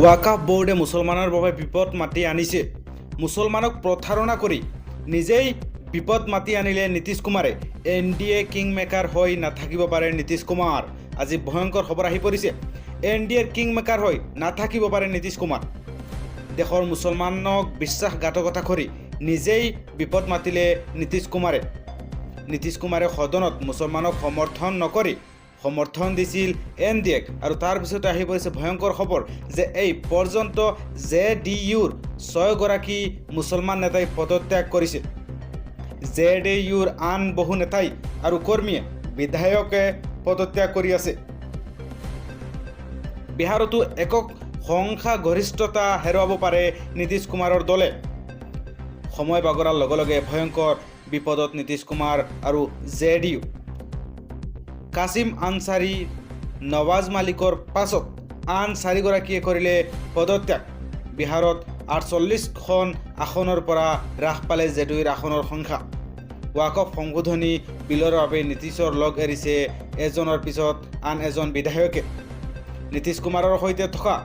ওয়াকাফ বোৰ্ডে মুসলমানেৰ বাবে বিপদ মাতি আনিছে। মুসলমানক প্ৰতাৰণা কৰি নিজেই বিপদ মাতি আনিলে নীতিশ কুমাৰে। NDA কিং মেকাৰ হৈ নাথাকিব পাৰে নীতিশ কুমাৰ। আজি ভয়ংকৰ খবৰ আহি পৰিছে। NDAৰ কিং মেকাৰ হৈ নাথাকিব পাৰে নীতিশ কুমাৰ। দেশৰ মুছলমানক বিশ্বাসঘাতকতা কৰি নিজেই বিপদ মাতিলে নীতিশ কুমাৰে। নীতিশ কুমাৰে সদনত মুছলমানক সমৰ্থন নকৰি সমৰ্থন দিছিল NDAক। আৰু তাৰ পিছতে আহি পৰিছে ভয়ংকৰ খবৰ যে এই পৰ্যন্ত JDUৰ 6 গৰাকী মুছলমান নেতাই পদত্যাগ কৰিছে। JDUৰ আন বহু নেতাই আৰু কৰ্মীয়ে বিধায়কে পদত্যাগ কৰি আছে। বিহাৰতো একক সংখ্যাগৰিষ্ঠতা হেৰুৱাব পাৰে নীতিশ কুমাৰৰ দলে। সময় বাগৰাৰ লগে লগে ভয়ংকৰ বিপদত নীতিশ কুমাৰ আৰু JDU। কাছিম আনচাৰী নৱাজ মালিকৰ পাছত আন 4 গৰাকীয়ে কৰিলে পদত্যাগ। বিহাৰত 48খন আসনৰ পৰা হ্ৰাস পালে JDUৰ আসনৰ সংখ্যা। ওয়াকফ সংশোধনী বিলৰ বাবে নীতিশৰ লগ এৰিছে এজনৰ পিছত আন এজন বিধায়কে। নীতিশ কুমাৰৰ সৈতে থকা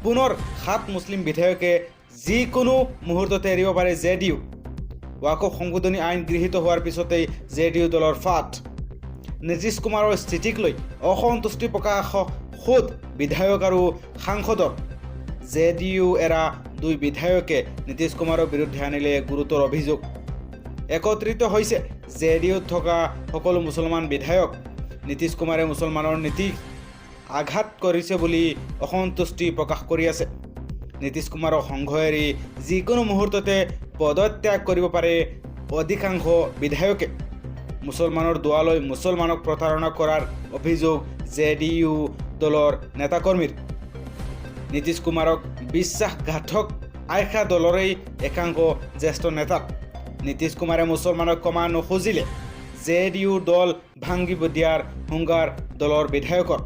পুনৰ 7 মুছলিম বিধায়কে যিকোনো মুহূৰ্ততে এৰিব পাৰে JDU। ওয়াকফ সংশোধনী আইন গৃহীত হোৱাৰ পিছতেই JDU দলৰ ফাট। নীতিশ কুমাৰৰ স্থিতিক লৈ অসন্তুষ্টি প্ৰকাশ খোদ বিধায়ক আৰু সাংসদৰ। JDU এৰা 2 বিধায়কে নীতিশ কুমাৰৰ বিৰুদ্ধে আনিলে গুৰুতৰ অভিযোগ। একত্ৰিত হৈছে JDUত থকা সকলো মুছলমান বিধায়ক। নীতিশ কুমাৰে মুছলমানৰ নীতিক আঘাত কৰিছে বুলি অসন্তুষ্টি প্ৰকাশ কৰি আছে। নীতিশ কুমাৰক সংঘ এৰি যিকোনো মুহূৰ্ততে পদত্যাগ কৰিব পাৰে অধিকাংশ বিধায়কে। মুছলমানৰ দুৱালৈ মুছলমানক প্ৰতাৰণা কৰাৰ অভিযোগ JDU দলৰ নেতাকৰ্মীৰ। নীতিশ কুমাৰক বিশ্বাসঘাতক আইসা দলৰেই একাংশ জ্যেষ্ঠ নেতা। নীতিশ কুমাৰে মুছলমানক ক্ষমা নুখুজিলে JDU দল ভাঙিব দিয়াৰ হুংকাৰ দলৰ বিধায়কৰ।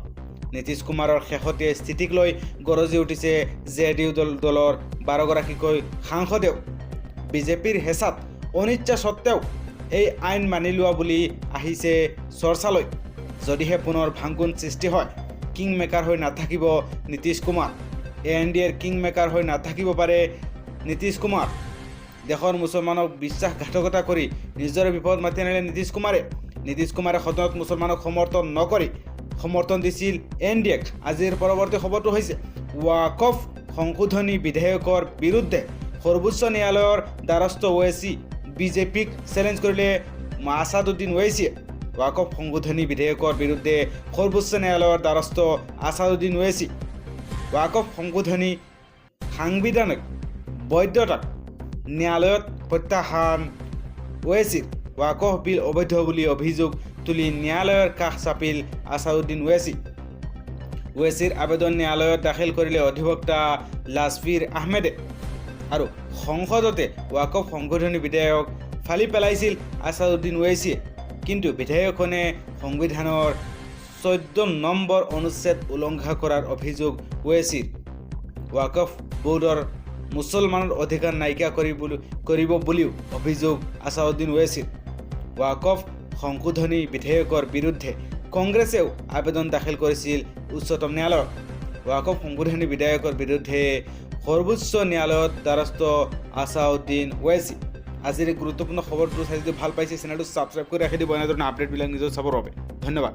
নীতিশ কুমাৰৰ শেহতীয়া স্থিতিক লৈ গৰজি উঠিছে JDU দলৰ 12 গৰাকীকৈ সাংসদেও। বিজেপিৰ হেঁচাত অনিচ্ছা সত্ত্বেও এই আইন মানি লোৱা বুলি আহিছে চৰ্চালৈ। যদিহে পুনৰ ভাংগুণ সৃষ্টি হয় কিং মেকাৰ হৈ নাথাকিব নীতিশ কুমাৰ। NDAৰ কিং মেকাৰ হৈ নাথাকিব পাৰে নীতিশ কুমাৰ। দেশৰ মুছলমানক বিশ্বাসঘাতকতা কৰি নিজৰে বিপদ মাতি আনিলে নীতিশ কুমাৰে। নীতিশ কুমাৰে সদনত মুছলমানক সমৰ্থন নকৰি সমৰ্থন দিছিল NDAক। আজিৰ পৰৱৰ্তী খবৰটো হৈছে ওয়াকফ সংশোধনী বিধেয়কৰ বিৰুদ্ধে সৰ্বোচ্চ ন্যায়ালয়ৰ দ্বাৰস্থ ওৱেইচি। বিজেপিক চেলেঞ্জ কৰিলে আছাদুদ্দিন ওৱেইচিয়ে। ওয়াকফ সংশোধনী বিধেয়কৰ বিৰুদ্ধে সৰ্বোচ্চ ন্যায়ালয়ৰ দ্বাৰস্থ আছাদুদ্দিন ওৱেইচি। ওয়াকফ সংশোধনী সাংবিধানিক বৈধতাক ন্যায়ালয়ত প্ৰত্যাখ্যান ওৱেইচিৰ। ওয়াকফ বিল অবৈধ বুলি অভিযোগ তুলি ন্যায়ালয়ৰ কাষ চাপিল আছাদুদ্দিন ওৱেইচি। ওৱেইচিৰ আবেদন ন্যায়ালয়ত দাখিল কৰিলে অধিবক্তা লাজফিৰ আহমেদে। আৰু সংসদতে ওয়াকফ সংশোধনী বিধেয়ক ফালি পেলাইছিল আছাদুদ্দিন ওৱেইচিয়ে। কিন্তু বিধেয়কখনে সংবিধানৰ 14 নম্বৰ অনুচ্ছেদ উলংঘা কৰাৰ অভিযোগ ওৱেইচিৰ। ওয়াকফ বোৰ্ডৰ মুছলমানৰ অধিকাৰ নাইকিয়া কৰিব বুলিও অভিযোগ আছাদুদ্দিন ওৱেইচিৰ। ওয়াকফ সংশোধনী বিধেয়কৰ বিৰুদ্ধে কংগ্ৰেছেও আবেদন দাখিল কৰিছিল উচ্চতম ন্যায়ালয়ত। ওয়াকফ সংশোধনী বিধেয়কৰ বিৰুদ্ধে সৰ্বোচ্চ ন্যায়ালয়ত দ্বাৰস্থ আছাদুদ্দিন ওৱেইচি। আজিৰ গুৰুত্বপূৰ্ণ খবৰটো চাই যদি ভাল পাইছে চেনেলটো ছাবস্ক্ৰাইব কৰি ৰাখি দিব। এনেধৰণৰ আপডেটবিলাক নিজৰ চাবৰ বাবে ধন্যবাদ।